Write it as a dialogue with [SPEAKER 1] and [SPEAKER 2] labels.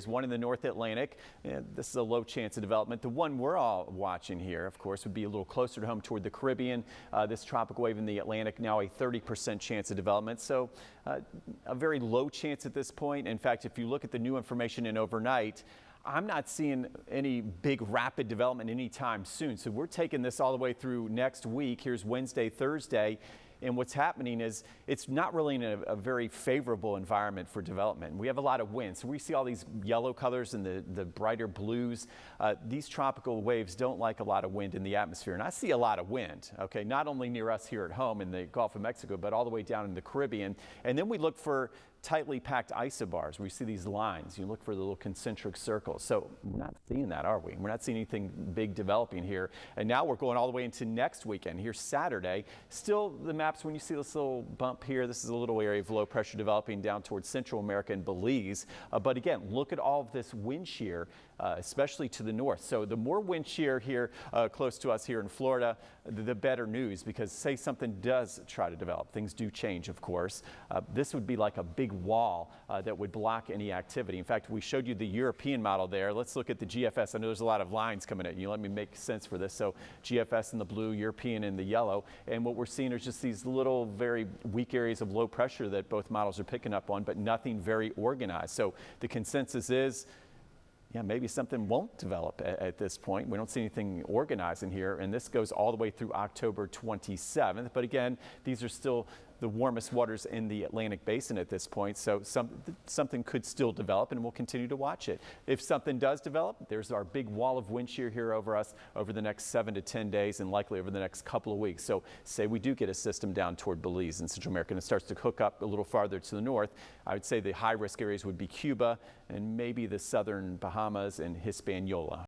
[SPEAKER 1] One in the North Atlantic. This is a low chance of development. The one we're all watching here, of course, would be a little closer to home toward the Caribbean. This tropical wave in the Atlantic, now a 30% chance of development. So a very low chance at this point. In fact, if you look at the new information in overnight, I'm not seeing any big rapid development anytime soon. So we're taking this all the way through next week. Here's Wednesday, Thursday. And what's happening is it's not really in a very favorable environment for development. We have a lot of wind. So we see all these yellow colors and the brighter blues. These tropical waves don't like a lot of wind in the atmosphere. And I see a lot of wind, okay, not only near us here at home in the Gulf of Mexico, but all the way down in the Caribbean. And then we look for tightly packed isobars. We see these lines. You look for the little concentric circles. So we're not seeing that, are we? We're not seeing anything big developing here. And now we're going all the way into next weekend. Here's Saturday. Still the maps, when you see this little bump here, this is a little area of low pressure developing down towards Central America and Belize. But again, look at all of this wind shear, especially to the north. So the more wind shear here close to us here in Florida, the better news, because say something does try to develop, things do change, of course. This would be like a big wall that would block any activity. In fact, we showed you the European model there. Let's look at the GFS. I know there's a lot of lines coming at you. Let me make sense for this. So GFS in the blue, European in the yellow. And what we're seeing is just these little very weak areas of low pressure that both models are picking up on, but nothing very organized. So the consensus is, yeah, maybe something won't develop at this point. We don't see anything organized in here, and this goes all the way through October 27th. But again, these are still the warmest waters in the Atlantic basin at this point, so something could still develop, and we'll continue to watch it. If something does develop, there's our big wall of wind shear here over us over the next 7 to 10 days and likely over the next couple of weeks. So say we do get a system down toward Belize in Central America and it starts to hook up a little farther to the north, I would say the high risk areas would be Cuba and maybe the southern Bahamas and Hispaniola.